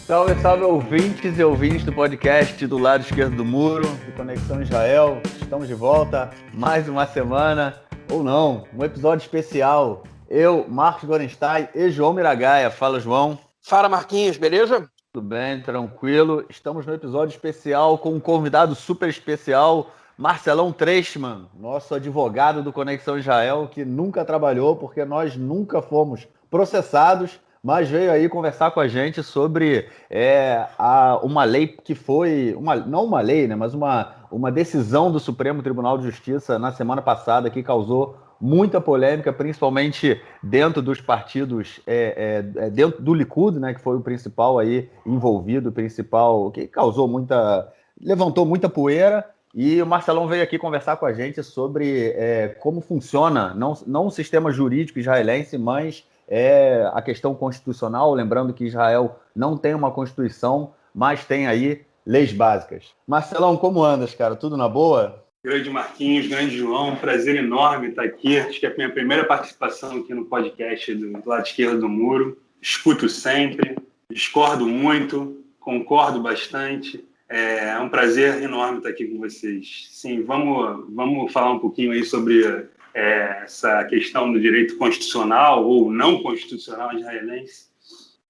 Salve, salve ouvintes e ouvintes do podcast do lado esquerdo do muro, do Conexão Israel. Estamos de volta, mais uma semana, ou não, um episódio especial. Eu, Marcos Gorenstein e João Miragaia. Fala, João. Fala, Marquinhos, beleza? Tudo bem, tranquilo. Estamos no episódio especial com um convidado super especial, Marcelão Treisman, nosso advogado do Conexão Israel, que nunca trabalhou porque nós nunca fomos processados, mas veio aí conversar com a gente sobre uma lei que foi, não uma lei, né, mas uma decisão do Supremo Tribunal de Justiça na semana passada que causou muita polêmica, principalmente dentro dos partidos, dentro do Likud, né, que foi o principal aí envolvido, que levantou muita poeira. E o Marcelão veio aqui conversar com a gente sobre como funciona, não o sistema jurídico israelense, mas a questão constitucional, lembrando que Israel não tem uma constituição, mas tem aí leis básicas. Marcelão, como andas, cara? Tudo na boa? Grande Marquinhos, grande João, prazer enorme estar aqui. Acho que é a minha primeira participação aqui no podcast do lado esquerdo do muro. Escuto sempre, discordo muito, concordo bastante. É um prazer enorme estar aqui com vocês. Sim, vamos falar um pouquinho aí sobre essa questão do direito constitucional ou não constitucional israelense.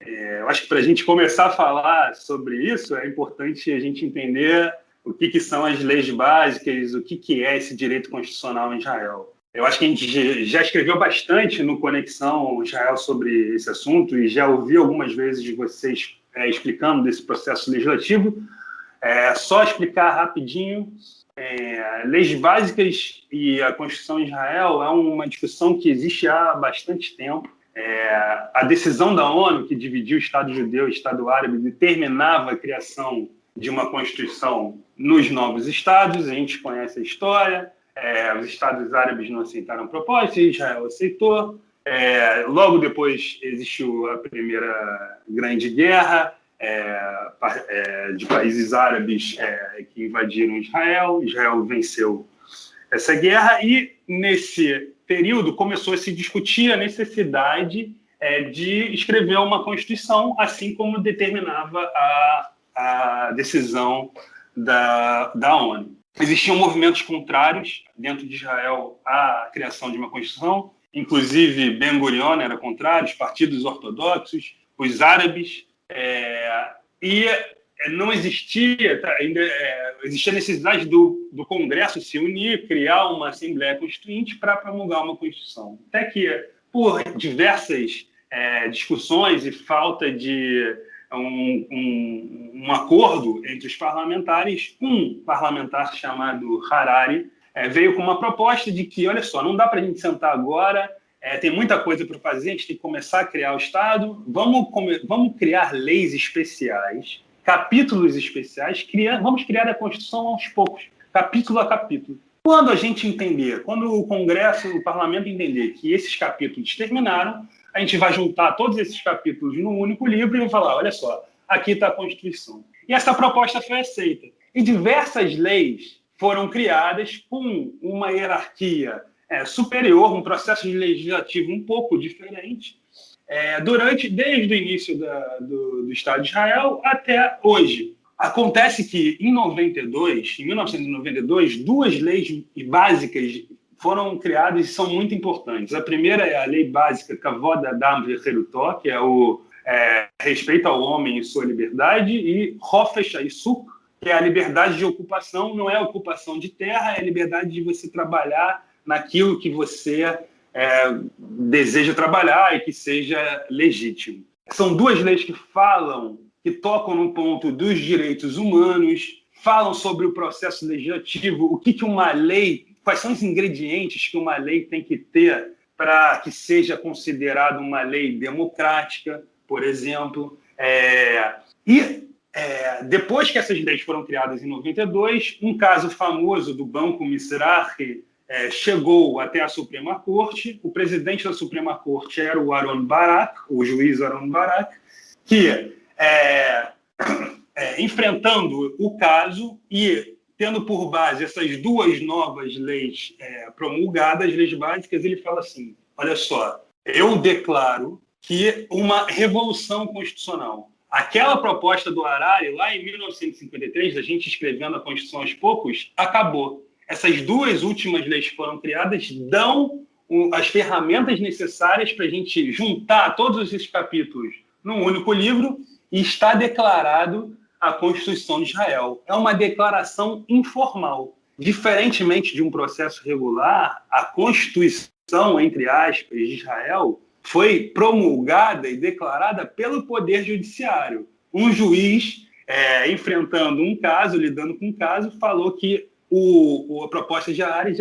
Eu acho que para a gente começar a falar sobre isso, é importante a gente entender o que são as leis básicas, o que é esse direito constitucional em Israel. Eu acho que a gente já escreveu bastante no Conexão Israel sobre esse assunto e já ouvi algumas vezes de vocês explicando desse processo legislativo. Só explicar rapidinho. Leis básicas e a Constituição de Israel é uma discussão que existe há bastante tempo. A decisão da ONU, que dividiu o Estado judeu e o Estado árabe, determinava a criação de uma Constituição nos novos estados. A gente conhece a história. Os Estados árabes não aceitaram a proposta, Israel aceitou. Logo depois existiu a Primeira Grande Guerra, de países árabes que invadiram Israel. Israel venceu essa guerra e, nesse período, começou a se discutir a necessidade de escrever uma Constituição, assim como determinava a decisão da ONU. Existiam movimentos contrários dentro de Israel à criação de uma Constituição, inclusive Ben-Gurion era contrário, os partidos ortodoxos, os árabes, e não existia, existia a necessidade do Congresso se unir, criar uma Assembleia Constituinte para promulgar uma Constituição. Até que, por diversas discussões e falta de um acordo entre os parlamentares, um parlamentar chamado Harari veio com uma proposta de que, olha só, não dá para a gente sentar agora, tem muita coisa para fazer, a gente tem que começar a criar o Estado, vamos criar leis especiais, capítulos especiais, vamos criar a Constituição aos poucos, capítulo a capítulo. Quando a gente entender, quando o Congresso, o Parlamento entender que esses capítulos terminaram, a gente vai juntar todos esses capítulos num único livro e vai falar, olha só, aqui está a Constituição. E essa proposta foi aceita. E diversas leis foram criadas com uma hierarquia superior, um processo legislativo um pouco diferente, desde o início do Estado de Israel até hoje. Acontece que, em 1992, duas leis básicas foram criadas e são muito importantes. A primeira é a lei básica Kavod Adam Vecherutó, que é o respeito ao homem e sua liberdade, e Hofesh Haisuk, que é a liberdade de ocupação, não é a ocupação de terra, é a liberdade de você trabalhar naquilo que você deseja trabalhar e que seja legítimo. São duas leis que tocam no ponto dos direitos humanos, falam sobre o processo legislativo, o que uma lei, quais são os ingredientes que uma lei tem que ter para que seja considerada uma lei democrática, por exemplo. Depois que essas leis foram criadas em 92, um caso famoso do Banco Mizrahi chegou até a Suprema Corte. O presidente da Suprema Corte era o Aharon Barak, o juiz Aharon Barak, que, enfrentando o caso e tendo por base essas duas novas leis promulgadas, leis básicas, ele fala assim, olha só, eu declaro que uma revolução constitucional, Aquela proposta do Harari, lá em 1953, da gente escrevendo a Constituição aos poucos, acabou. Essas duas últimas leis que foram criadas dão as ferramentas necessárias para a gente juntar todos esses capítulos num único livro e está declarado a Constituição de Israel. É uma declaração informal. Diferentemente de um processo regular, a Constituição, entre aspas, de Israel foi promulgada e declarada pelo Poder Judiciário. Um juiz, enfrentando um caso, lidando com um caso, falou que a proposta de Harari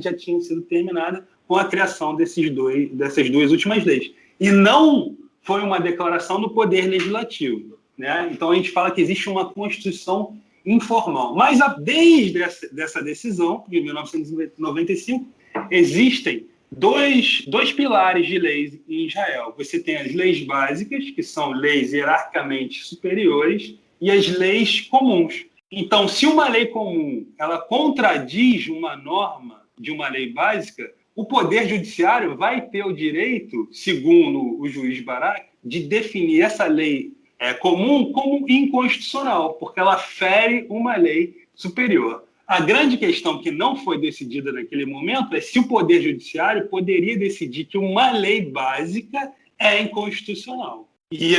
já tinha sido terminada com a criação dessas duas últimas leis. E não foi uma declaração do Poder Legislativo, né? Então, a gente fala que existe uma Constituição informal. Mas, desde essa decisão, de 1995, existem dois pilares de leis em Israel. Você tem as leis básicas, que são leis hierarquicamente superiores, e as leis comuns. Então, se uma lei comum ela contradiz uma norma de uma lei básica, o Poder Judiciário vai ter o direito, segundo o juiz Barak, de definir essa lei comum como inconstitucional, porque ela fere uma lei superior. A grande questão que não foi decidida naquele momento é se o Poder Judiciário poderia decidir que uma lei básica é inconstitucional. E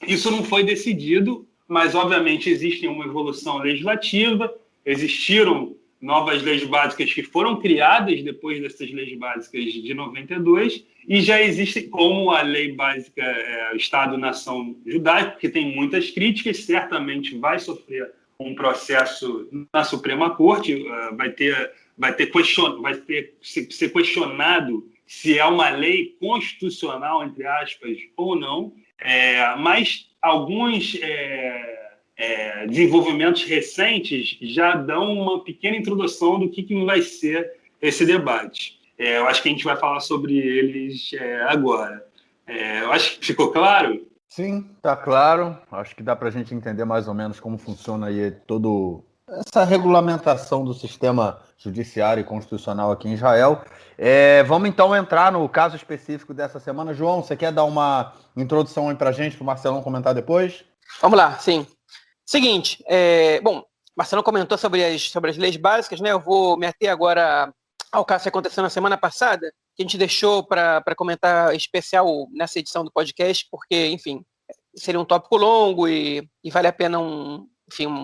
isso não foi decidido, mas, obviamente, existe uma evolução legislativa, existiram novas leis básicas que foram criadas depois dessas leis básicas de 92, e já existe, como a lei básica Estado-nação judaico, que tem muitas críticas, certamente vai sofrer um processo na Suprema Corte, vai ser questionado se é uma lei constitucional, entre aspas, ou não, mas alguns desenvolvimentos recentes já dão uma pequena introdução do que vai ser esse debate. Eu acho que a gente vai falar sobre eles agora. Eu acho que ficou claro? Sim, tá claro. Acho que dá para a gente entender mais ou menos como funciona aí toda essa regulamentação do sistema judiciário e constitucional aqui em Israel. Vamos então entrar no caso específico dessa semana. João, você quer dar uma introdução aí para a gente, para o Marcelão comentar depois? Vamos lá, sim. Seguinte, Marcelo comentou sobre as leis básicas, né? Eu vou me ater agora ao caso que aconteceu na semana passada, que a gente deixou para comentar especial nessa edição do podcast, porque, enfim, seria um tópico longo e vale a pena um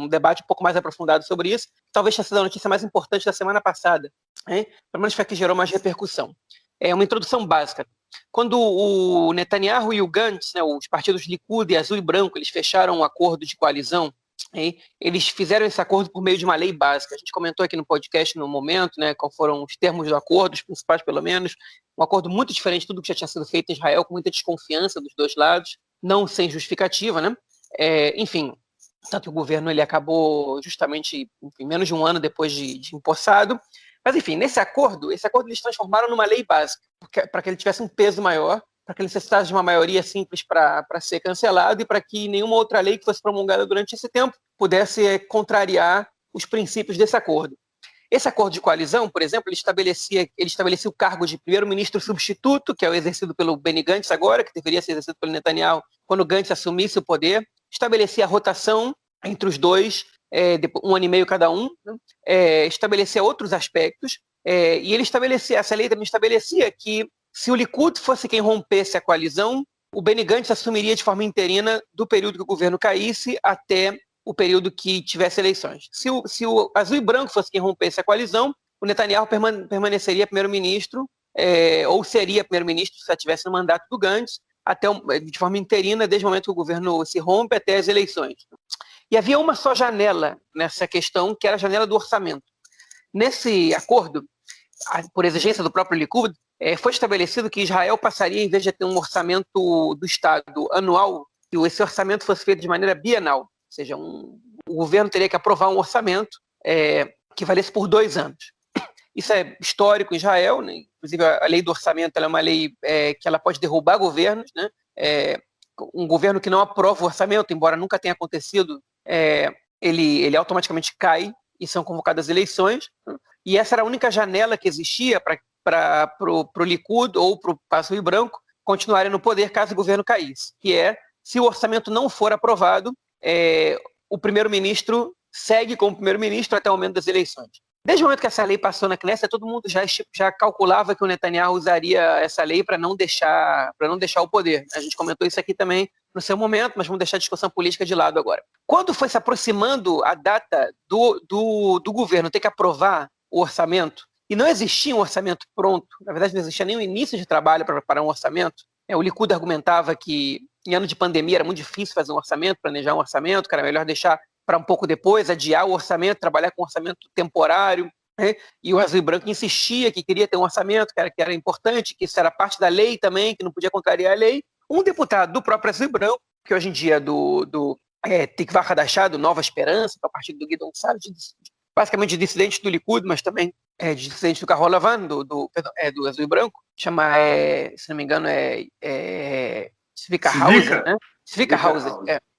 debate um pouco mais aprofundado sobre isso. Talvez tenha sido a notícia mais importante da semana passada, hein? Pelo menos foi a que gerou mais repercussão. É uma introdução básica. Quando o Netanyahu e o Gantz, né, os partidos Likud e Azul e Branco, eles fecharam um acordo de coalizão, eles fizeram esse acordo por meio de uma lei básica. A gente comentou aqui no podcast no momento, né, quais foram os termos do acordo, os principais pelo menos. Um acordo muito diferente de tudo que já tinha sido feito em Israel, com muita desconfiança dos dois lados, não sem justificativa, né? Enfim, tanto que o governo ele acabou justamente menos de um ano depois de empossado. Mas, enfim, esse acordo eles transformaram numa lei básica, para que ele tivesse um peso maior, para que ele necessitasse de uma maioria simples para ser cancelado e para que nenhuma outra lei que fosse promulgada durante esse tempo pudesse contrariar os princípios desse acordo. Esse acordo de coalizão, por exemplo, ele estabelecia o cargo de primeiro-ministro substituto, que é o exercido pelo Benny Gantz agora, que deveria ser exercido pelo Netanyahu quando Gantz assumisse o poder, estabelecia a rotação entre os dois, um ano e meio cada um, né? Estabelecia outros aspectos, e essa lei também estabelecia que se o Likud fosse quem rompesse a coalizão, o Benny Gantz assumiria de forma interina do período que o governo caísse até o período que tivesse eleições. Se o Azul e Branco fosse quem rompesse a coalizão, o Netanyahu permaneceria primeiro-ministro, ou seria primeiro-ministro se estivesse no mandato do Gantz, de forma interina, desde o momento que o governo se rompe até as eleições. E havia uma só janela nessa questão, que era a janela do orçamento. Nesse acordo, por exigência do próprio Likud, foi estabelecido que Israel passaria, em vez de ter um orçamento do Estado anual, que esse orçamento fosse feito de maneira bienal. Ou seja, o governo teria que aprovar um orçamento que valesse por 2 anos. Isso é histórico em Israel, né? Inclusive a lei do orçamento ela é uma lei que ela pode derrubar governos, né? Um governo que não aprova o orçamento, embora nunca tenha acontecido, ele automaticamente cai e são convocadas eleições, né? E essa era a única janela que existia para o Likud ou para o Azul e Branco continuarem no poder caso o governo caísse, que é se o orçamento não for aprovado, o primeiro-ministro segue como primeiro-ministro até o momento das eleições. Desde o momento que essa lei passou na Knesset, todo mundo já calculava que o Netanyahu usaria essa lei para não deixar o poder. A gente comentou isso aqui também no seu momento, mas vamos deixar a discussão política de lado agora. Quando foi se aproximando a data do governo ter que aprovar o orçamento, e não existia um orçamento pronto, na verdade não existia nem um início de trabalho para preparar um orçamento, o Likud argumentava que em ano de pandemia era muito difícil fazer um orçamento, planejar um orçamento, que era melhor deixar para um pouco depois, adiar o orçamento, trabalhar com um orçamento temporário, né? E o Azul e Branco insistia que queria ter um orçamento, que era importante, que isso era parte da lei também, que não podia contrariar a lei. Um deputado do próprio Azul e Branco, que hoje em dia é do Tikva Hadashah, do Nova Esperança, que é o partido do Guidon Sar, basicamente dissidente do Likud, mas também dissidente do Kahol Lavan, do Azul e Branco, chama, se não me engano, Zvika Hauser, né? Zvika Hauser,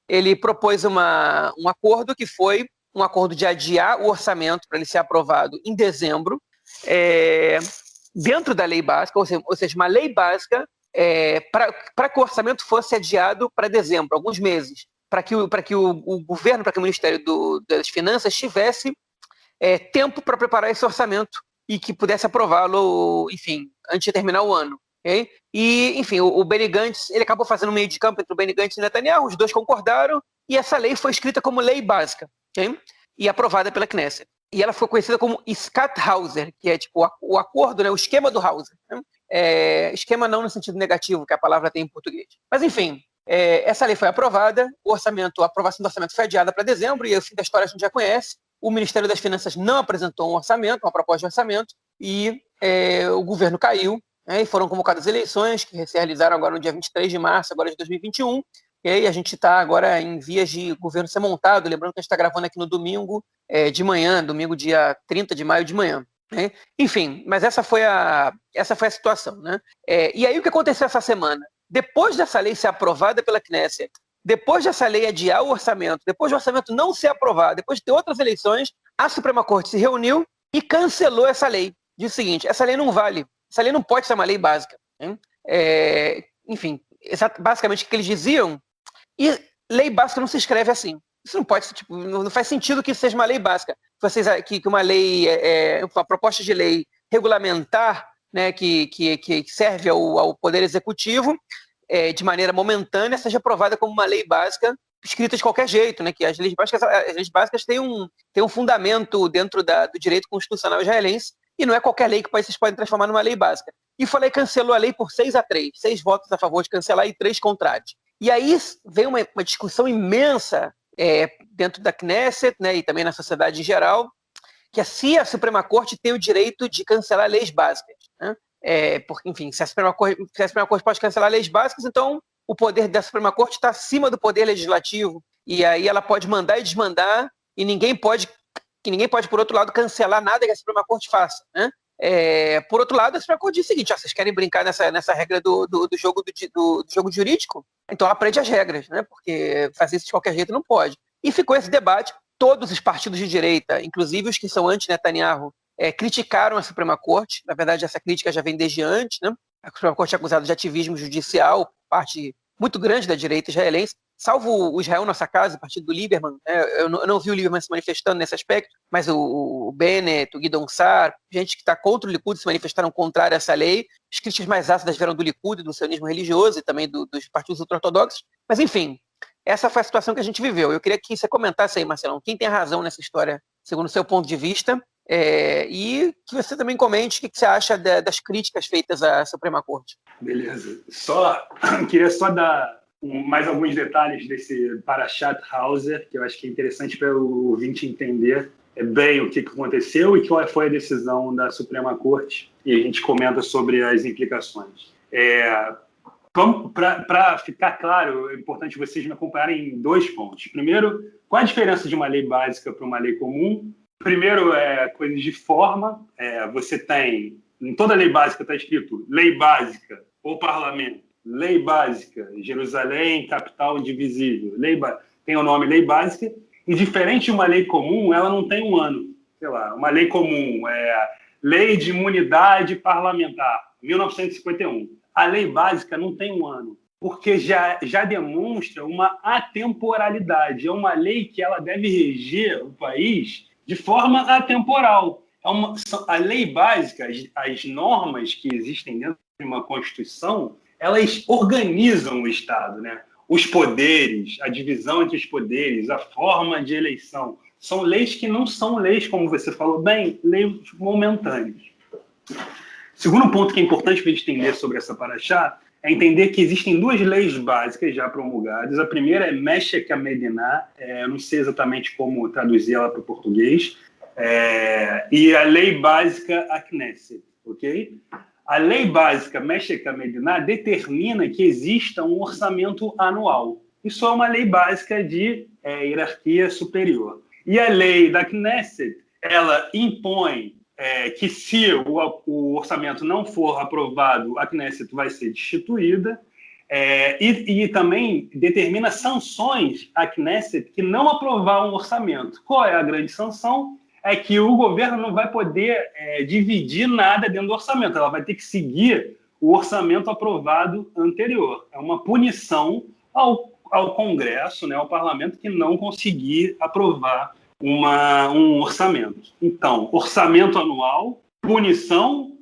ele propôs um acordo que foi um acordo de adiar o orçamento para ele ser aprovado em dezembro, dentro da lei básica, ou seja, uma lei básica para que o orçamento fosse adiado para dezembro, alguns meses, para que o governo, para que o Ministério das Finanças tivesse tempo para preparar esse orçamento e que pudesse aprová-lo, enfim, antes de terminar o ano. Okay? E, enfim, o Benny Gantz, ele acabou fazendo um meio de campo entre o Benny Gantz e o Netanyahu, os dois concordaram, e essa lei foi escrita como lei básica, okay? E aprovada pela Knesset. E ela foi conhecida como Iskat Hauser, que é tipo o acordo, né, o esquema do Hauser. Né? Esquema não no sentido negativo que a palavra tem em português. Mas, enfim, essa lei foi aprovada, a aprovação do orçamento foi adiada para dezembro, e o fim da história a gente já conhece. O Ministério das Finanças não apresentou um orçamento, uma proposta de orçamento, e o governo caiu. E foram convocadas eleições que se realizaram agora no dia 23 de março agora de 2021, e a gente está agora em vias de governo ser montado, lembrando que a gente está gravando aqui no domingo de manhã, domingo dia 30 de maio de manhã. Né? Enfim, mas essa foi a situação. Né? E aí o que aconteceu essa semana? Depois dessa lei ser aprovada pela Knesset, depois dessa lei adiar o orçamento, depois do orçamento não ser aprovado, depois de ter outras eleições, a Suprema Corte se reuniu e cancelou essa lei. Diz o seguinte, essa lei não vale. Essa lei não pode ser uma lei básica. Né? Enfim, basicamente o que eles diziam, e lei básica não se escreve assim. Isso não pode ser, tipo, não faz sentido que seja uma lei básica. Que uma lei, uma proposta de lei regulamentar, né, que serve ao Poder Executivo, de maneira momentânea, seja aprovada como uma lei básica, escrita de qualquer jeito, né, que as leis básicas têm um fundamento dentro do direito constitucional israelense, e não é qualquer lei que vocês podem transformar numa lei básica. E falei, cancelou a lei por 6-3, 6 votos a favor de cancelar e 3 contrários. E aí vem uma discussão imensa dentro da Knesset, né, e também na sociedade em geral, que se a Suprema Corte tem o direito de cancelar leis básicas. Né? Porque, enfim, se a Suprema Corte pode cancelar leis básicas, então o poder da Suprema Corte está acima do poder legislativo, e aí ela pode mandar e desmandar, e ninguém pode, por outro lado, cancelar nada que a Suprema Corte faça. Né? Por outro lado, a Suprema Corte diz o seguinte, vocês querem brincar nessa regra do jogo jurídico? Então aprende as regras, né? Porque fazer isso de qualquer jeito não pode. E ficou esse debate, todos os partidos de direita, inclusive os que são anti-Netanyahu, criticaram a Suprema Corte. Na verdade, essa crítica já vem desde antes. Né? A Suprema Corte é acusada de ativismo judicial, parte muito grande da direita israelense, salvo o Israel Nossa Casa, o partido do Lieberman. Eu não vi o Lieberman se manifestando nesse aspecto, mas o Bennett, o Guidon Sar, gente que está contra o Likud se manifestaram contrário a essa lei. As críticas mais ácidas vieram do Likud, do sionismo religioso e também dos partidos ultra-ortodoxos. Mas, enfim, essa foi a situação que a gente viveu. Eu queria que você comentasse aí, Marcelão, quem tem razão nessa história, segundo o seu ponto de vista, e que você também comente o que você acha das críticas feitas à Suprema Corte. Beleza. Queria só dar mais alguns detalhes desse Parashat Hauser, que eu acho que é interessante para o ouvinte entender bem o que aconteceu e qual foi a decisão da Suprema Corte, e a gente comenta sobre as implicações. Para ficar claro, é importante vocês me acompanharem em 2 pontos. Primeiro, qual a diferença de uma lei básica para uma lei comum? Primeiro, coisas de forma. Você tem, em toda lei básica está escrito lei básica, ou parlamento. Lei básica, Jerusalém, capital indivisível. Tem o nome lei básica, e diferente de uma lei comum, ela não tem um ano. Sei lá, uma lei comum Lei de Imunidade Parlamentar, 1951. A lei básica não tem um ano. porque já demonstra uma atemporalidade. É uma lei que ela deve reger o país de forma atemporal. A lei básica, as normas que existem dentro de uma Constituição, elas organizam o Estado, né? Os poderes, a divisão entre os poderes, a forma de eleição. São leis que não são leis, como você falou bem, leis momentâneas. Segundo ponto que é importante para a gente entender sobre essa paraxá é entender que existem duas leis básicas já promulgadas. A primeira é Meshech HaMediná, eu não sei exatamente como traduzir ela para o português, e a lei básica a Knesset, ok? A lei básica Meshech HaMediná determina que exista um orçamento anual. Isso é uma lei básica de hierarquia superior. E a lei da Knesset, ela impõe que se o orçamento não for aprovado, a Knesset vai ser destituída, e também determina sanções à Knesset que não aprovar um orçamento. Qual é a grande sanção? É que o governo não vai poder dividir nada dentro do orçamento, ela vai ter que seguir o orçamento aprovado anterior. É uma punição ao Congresso, né, ao Parlamento, que não conseguir aprovar um orçamento. Então, orçamento anual, punição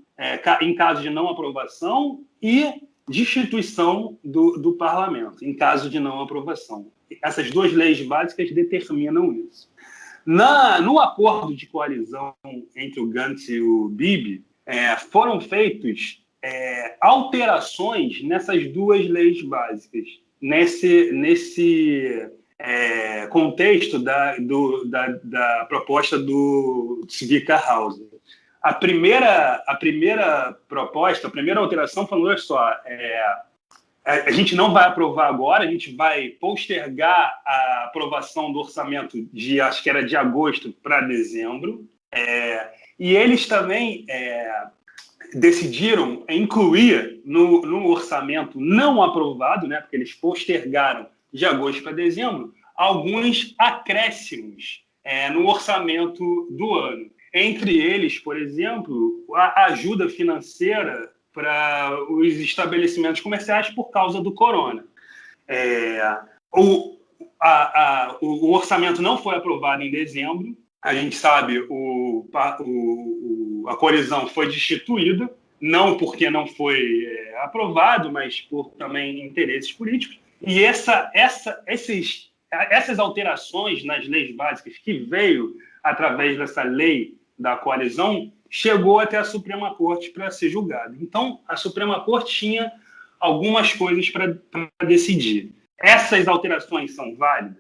em caso de não aprovação e destituição do Parlamento, em caso de não aprovação. Essas duas leis básicas determinam isso. No acordo de coalizão entre o Gantz e o Bibi, foram feitas alterações nessas duas leis básicas, nesse contexto da proposta do Tzvika Hauser. A primeira proposta, a primeira alteração falou, olha só, a gente não vai aprovar agora, a gente vai postergar a aprovação do orçamento acho que era de agosto para dezembro, e eles também decidiram incluir no orçamento não aprovado, né, porque eles postergaram de agosto para dezembro, alguns acréscimos no orçamento do ano. Entre eles, por exemplo, a ajuda financeira para os estabelecimentos comerciais por causa do corona. O orçamento não foi aprovado em dezembro. A gente sabe, a coalizão foi destituída, não porque não foi aprovado, mas por também interesses políticos. E essas alterações nas leis básicas que veio através dessa lei da coalizão chegou até a Suprema Corte para ser julgado. Então, a Suprema Corte tinha algumas coisas para decidir. Essas alterações são válidas?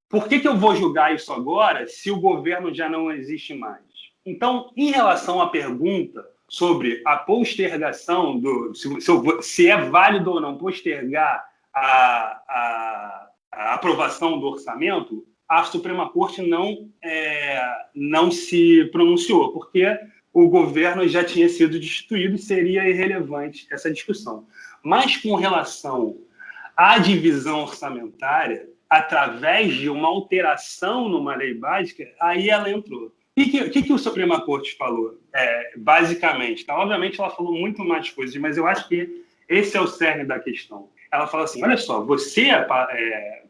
Por que eu vou julgar isso agora se o governo já não existe mais? Então, em relação à pergunta sobre a postergação, se é válido ou não postergar a aprovação do orçamento, a Suprema Corte não se pronunciou, porque o governo já tinha sido destituído e seria irrelevante essa discussão. Mas com relação à divisão orçamentária, através de uma alteração numa lei básica, aí ela entrou. O que o Suprema Corte falou? Basicamente, obviamente ela falou muito mais coisas, mas eu acho que esse é o cerne da questão. Ela fala assim, olha só, você,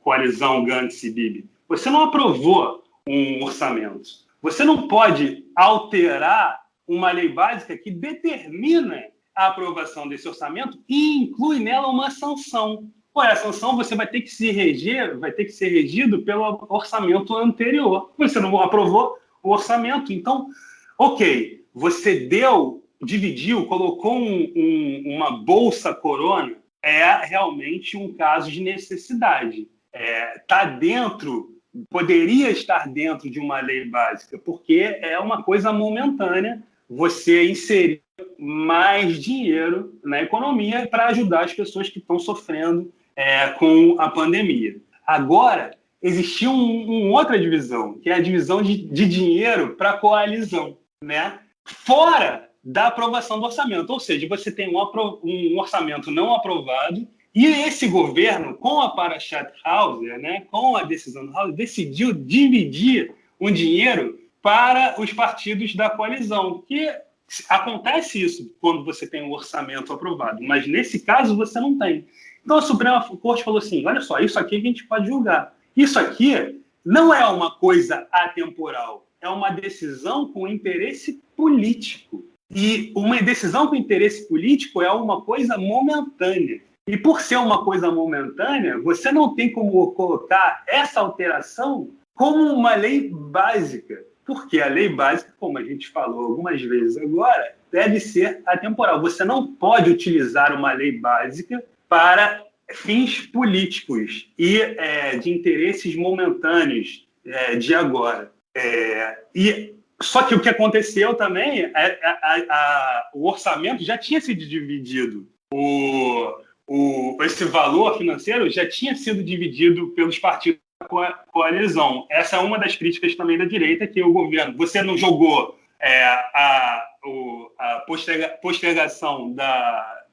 coalizão Gantz e Bibi, você não aprovou um orçamento. Você não pode alterar uma lei básica que determina a aprovação desse orçamento e inclui nela uma sanção. A sanção você vai ter que ser regido pelo orçamento anterior. Você não aprovou o orçamento. Então, ok, você dividiu, colocou uma bolsa corona, realmente um caso de necessidade. Poderia estar dentro de uma lei básica, porque é uma coisa momentânea você inserir mais dinheiro na economia para ajudar as pessoas que estão sofrendo com a pandemia. Agora, existia uma outra divisão, que é a divisão de dinheiro para a coalizão, né? Fora da aprovação do orçamento. Ou seja, você tem um orçamento não aprovado e esse governo, com a Parashat Hauser, né, com a decisão do Hauser, decidiu dividir um dinheiro para os partidos da coalizão, que acontece isso quando você tem um orçamento aprovado, mas nesse caso você não tem. Então a Suprema Corte falou assim, olha só, isso aqui a gente pode julgar. Isso aqui não é uma coisa atemporal, é uma decisão com interesse político. E uma decisão com interesse político é uma coisa momentânea. E por ser uma coisa momentânea, você não tem como colocar essa alteração como uma lei básica. Porque a lei básica, como a gente falou algumas vezes agora, deve ser atemporal. Você não pode utilizar uma lei básica para fins políticos e de interesses momentâneos de agora. Só que o que aconteceu também, o orçamento já tinha sido dividido. Esse valor financeiro já tinha sido dividido pelos partidos da coalizão. Essa é uma das críticas também da direita, que o governo, você não jogou a postergação da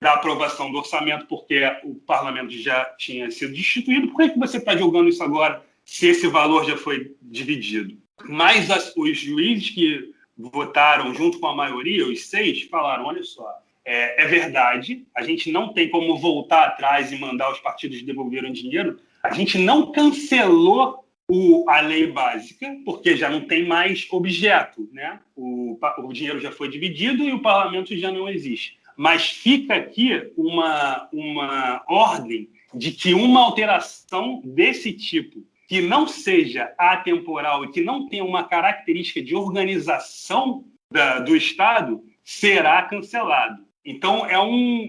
aprovação do orçamento porque o parlamento já tinha sido destituído. Por que você está jogando isso agora se esse valor já foi dividido? Mas os juízes que votaram junto com a maioria, os 6, falaram, olha só, é verdade, a gente não tem como voltar atrás e mandar os partidos devolverem dinheiro, a gente não cancelou a lei básica, porque já não tem mais objeto, né? O dinheiro já foi dividido e o parlamento já não existe. Mas fica aqui uma ordem de que uma alteração desse tipo, que não seja atemporal e que não tenha uma característica de organização do Estado, será cancelado. Então, é um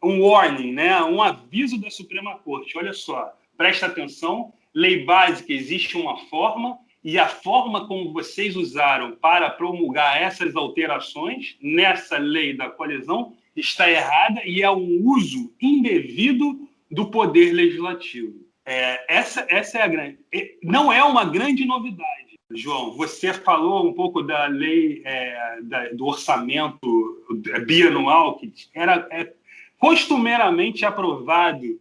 warning, né? Um aviso da Suprema Corte. Olha só, presta atenção, lei básica existe uma forma, e a forma como vocês usaram para promulgar essas alterações nessa lei da coalizão está errada e é um uso indevido do poder legislativo. Essa é a grande... Não é uma grande novidade, João. Você falou um pouco da lei do orçamento bianual, que era costumeiramente aprovado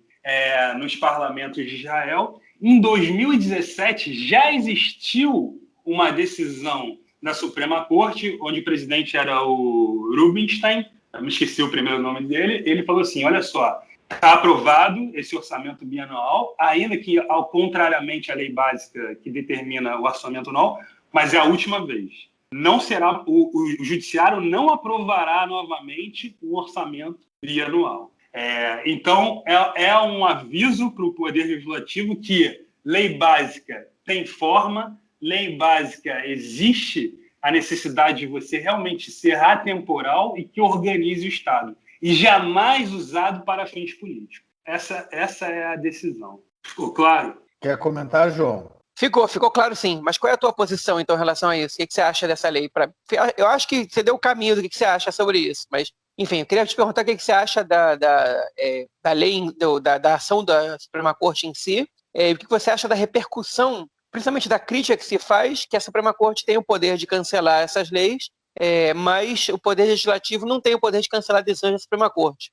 nos parlamentos de Israel. Em 2017, já existiu uma decisão da Suprema Corte, onde o presidente era o Rubinstein, eu me esqueci o primeiro nome dele, ele falou assim, olha só, está aprovado esse orçamento bianual, ainda que, contrariamente à lei básica que determina o orçamento anual, mas é a última vez. Não será, o judiciário não aprovará novamente o orçamento bianual. Então, é um aviso para o Poder Legislativo que lei básica tem forma, lei básica existe a necessidade de você realmente ser atemporal e que organize o Estado. E jamais usado para fins políticos. Essa é a decisão. Ficou claro? Quer comentar, João? Ficou claro sim. Mas qual é a tua posição, então, em relação a isso? O que você acha dessa lei? Eu acho que você deu o caminho do que você acha sobre isso. Mas, enfim, eu queria te perguntar o que você acha da lei, da ação da Suprema Corte em si. E o que você acha da repercussão, principalmente da crítica que se faz, que a Suprema Corte tem o poder de cancelar essas leis, mas o Poder Legislativo não tem o poder de cancelar decisões da Suprema Corte.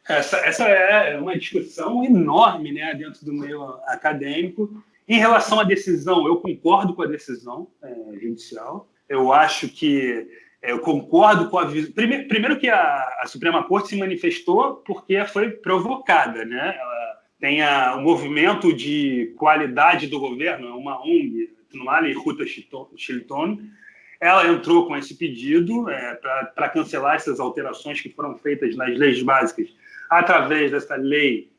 Essa é uma discussão enorme, né, dentro do meio acadêmico. Em relação à decisão, eu concordo com a decisão judicial. Eu acho que eu concordo com a visão. Primeiro que a Suprema Corte se manifestou porque foi provocada, né? Ela tem o movimento de qualidade do governo, uma ONG, Tnumali Ruta Shilton. Ela entrou com esse pedido para cancelar essas alterações que foram feitas nas leis básicas através dessa lei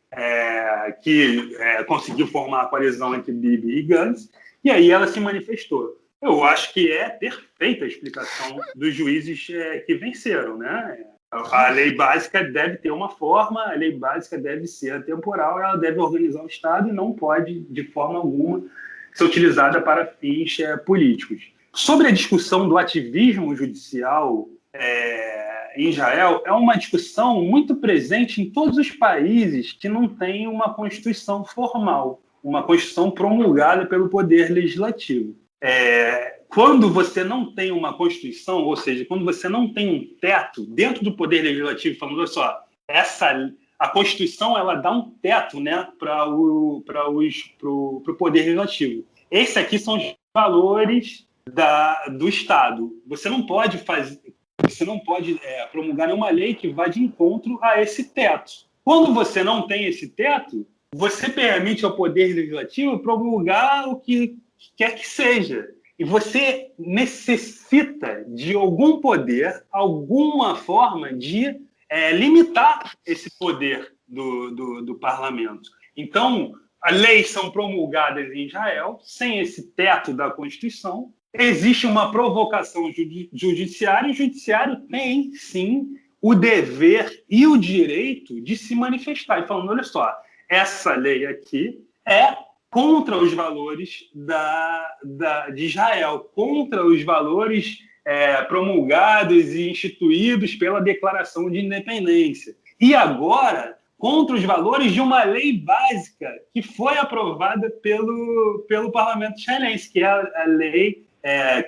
que conseguiu formar a coalizão entre Bibi e Gantz, e aí ela se manifestou. Eu acho que é perfeita a explicação dos juízes que venceram, né? A lei básica deve ter uma forma, a lei básica deve ser atemporal, ela deve organizar o Estado e não pode, de forma alguma, ser utilizada para fins políticos. Sobre a discussão do ativismo judicial em Israel, é uma discussão muito presente em todos os países que não têm uma Constituição formal, uma Constituição promulgada pelo Poder Legislativo. Quando você não tem uma Constituição, ou seja, quando você não tem um teto dentro do Poder Legislativo, falando, olha só, a Constituição ela dá um teto, né, para o Poder Legislativo. Esses aqui são os valores do Estado. Você não pode promulgar nenhuma lei que vá de encontro a esse teto. Quando você não tem esse teto, você permite ao Poder Legislativo promulgar o que quer que seja. E você necessita de algum poder, alguma forma de limitar esse poder do parlamento. Então, as leis são promulgadas em Israel, sem esse teto da Constituição. Existe uma provocação judiciária, e o judiciário tem, sim, o dever e o direito de se manifestar. E falando, olha só, essa lei aqui é contra os valores de Israel, contra os valores promulgados e instituídos pela Declaração de Independência. E agora, contra os valores de uma lei básica que foi aprovada pelo parlamento israelense, que é a lei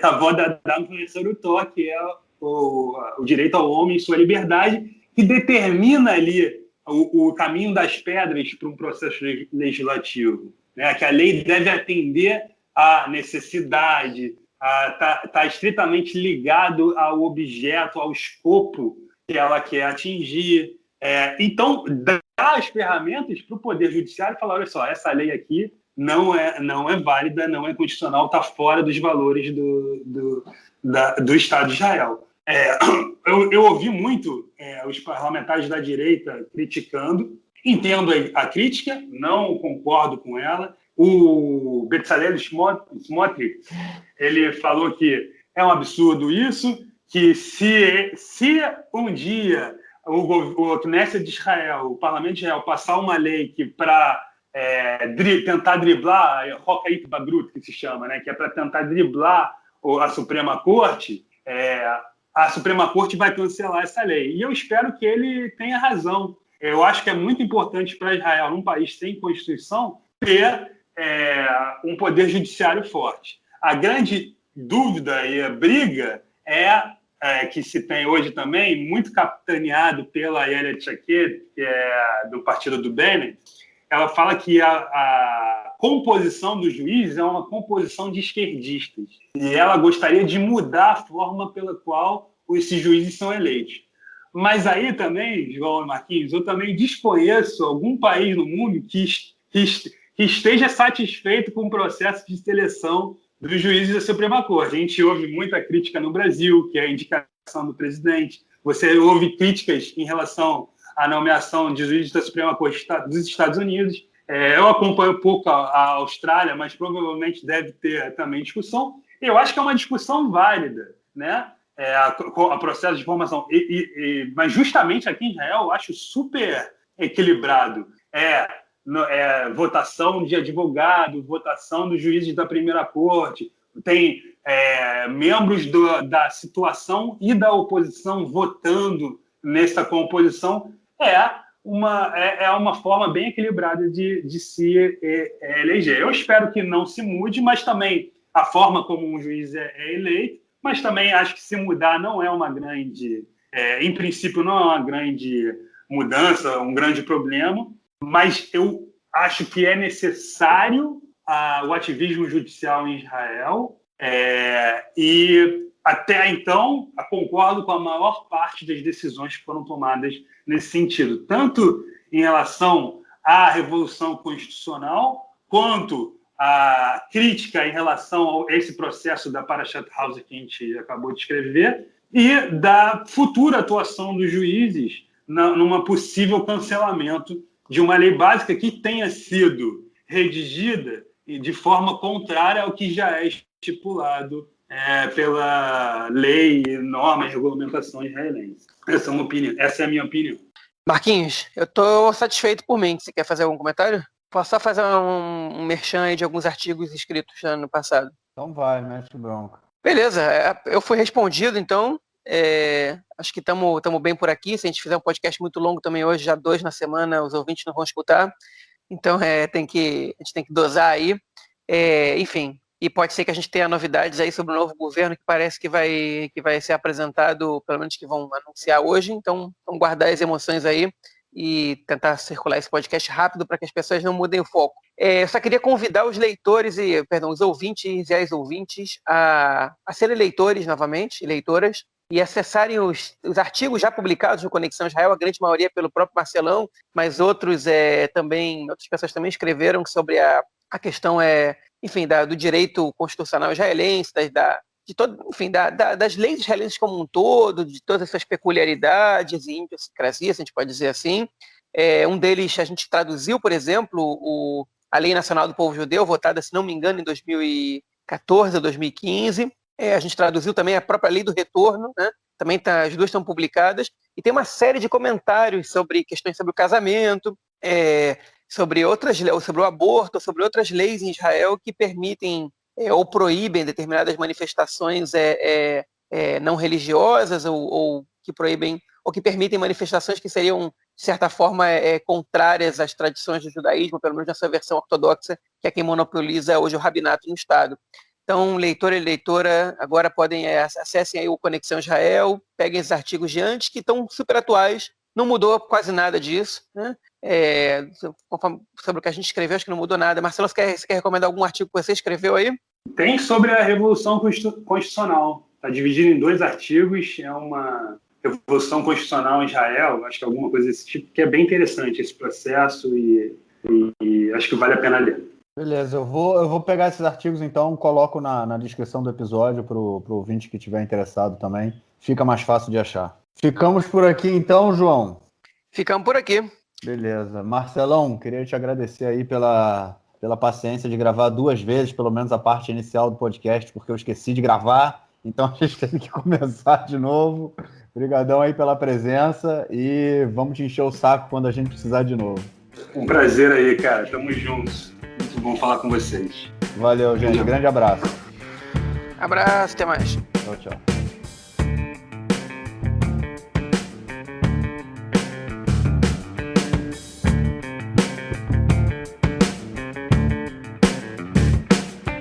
Kavod Adam V'Echaruto, que é o direito ao homem e sua liberdade, que determina ali o caminho das pedras para um processo legislativo, né? Que a lei deve atender à necessidade, está estritamente ligado ao objeto, ao escopo que ela quer atingir. Então, dá as ferramentas para o Poder Judiciário falar, olha só, essa lei aqui não é válida, não é constitucional, está fora dos valores do Estado de Israel. Eu ouvi muito os parlamentares da direita criticando, entendo a crítica, não concordo com ela. O Bezalel Smotrich, ele falou que é um absurdo isso, que se um dia o Knesset de Israel, o Parlamento de Israel, passar uma lei que para tentar driblar, Hokait Bagrut, que se chama, né, que é para tentar driblar a Suprema Corte, a Suprema Corte vai cancelar essa lei. E eu espero que ele tenha razão. Eu acho que é muito importante para Israel, num país sem Constituição, ter um poder judiciário forte. A grande dúvida e a briga que se tem hoje também, muito capitaneado pela Ayelet Shaked, que é do partido do Bennett. Ela fala que a composição dos juízes é uma composição de esquerdistas. E ela gostaria de mudar a forma pela qual esses juízes são eleitos. Mas aí também, João e Marquinhos, eu também desconheço algum país no mundo que esteja satisfeito com o processo de seleção dos juízes da Suprema Corte. A gente ouve muita crítica no Brasil, que é a indicação do presidente. Você ouve críticas em relação à nomeação de juízes da Suprema Corte dos Estados Unidos. Eu acompanho um pouco a Austrália, mas provavelmente deve ter também discussão. Eu acho que é uma discussão válida, né? A processo de formação. Mas justamente aqui em Israel eu acho super equilibrado. Votação de advogado, votação dos juízes da primeira corte, tem membros da situação e da oposição votando nessa composição. É uma forma bem equilibrada de se eleger. Eu espero que não se mude, mas também a forma como um juiz é eleito, mas também acho que se mudar não é uma grande... em princípio, não é uma grande mudança, um grande problema, mas eu acho que é necessário o ativismo judicial em Israel e até então concordo com a maior parte das decisões que foram tomadas nesse sentido, tanto em relação à Revolução Constitucional, quanto a crítica em relação a esse processo da Parashat House que a gente acabou de escrever e da futura atuação dos juízes numa possível cancelamento de uma lei básica que tenha sido redigida de forma contrária ao que já é estipulado pela lei, norma e regulamentação israelense. Essa é a minha opinião. Marquinhos, eu estou satisfeito por mim. Você quer fazer algum comentário? Posso só fazer um merchan aí de alguns artigos escritos ano passado? Então vai, mete bronca. Beleza, eu fui respondido, então. Acho que estamos bem por aqui. Se a gente fizer um podcast muito longo também hoje, já 2 na semana, os ouvintes não vão escutar. Então a gente tem que dosar aí. Enfim, e pode ser que a gente tenha novidades aí sobre o novo governo que parece que vai ser apresentado, pelo menos que vão anunciar hoje. Então vamos guardar as emoções aí e tentar circular esse podcast rápido para que as pessoas não mudem o foco. Eu só queria convidar os os ouvintes e as ouvintes a serem leitores novamente, leitoras, e acessarem os artigos já publicados no Conexão Israel, a grande maioria pelo próprio Marcelão, mas outras pessoas também escreveram sobre a questão enfim, do direito constitucional israelense, das leis israelenses como um todo, de todas essas peculiaridades e idiosincrasias, a gente pode dizer assim. Um deles a gente traduziu, por exemplo, a Lei Nacional do Povo Judeu, votada, se não me engano, em 2014 ou 2015. A gente traduziu também a própria Lei do Retorno, né? Também as duas estão publicadas, e tem uma série de comentários sobre questões sobre o casamento, sobre o aborto, sobre outras leis em Israel que permitem ou proíbem determinadas manifestações não religiosas ou que proíbem ou que permitem manifestações que seriam, de certa forma, contrárias às tradições do judaísmo, pelo menos na sua versão ortodoxa, que é quem monopoliza hoje o rabinato no Estado. Então, leitor e leitora, agora acessem aí o Conexão Israel, peguem esses artigos de antes, que estão super atuais, não mudou quase nada disso, né? Sobre o que a gente escreveu, acho que não mudou nada. Marcelo, você quer recomendar algum artigo que você escreveu aí? Tem sobre a Revolução Constitucional. Está dividido em 2 artigos. É uma Revolução Constitucional em Israel, acho que alguma coisa desse tipo, que é bem interessante esse processo e acho que vale a pena ler. Beleza, eu vou pegar esses artigos então, coloco na descrição do episódio para o ouvinte que estiver interessado também. Fica mais fácil de achar. Ficamos por aqui então, João? Ficamos por aqui. Beleza. Marcelão, queria te agradecer aí pela paciência de gravar 2 vezes, pelo menos a parte inicial do podcast, porque eu esqueci de gravar, então a gente teve que começar de novo. Obrigadão aí pela presença e vamos te encher o saco quando a gente precisar de novo. Um prazer aí, cara. Tamo juntos. Muito bom falar com vocês. Valeu, gente. Grande abraço. Abraço, até mais. Tchau, tchau.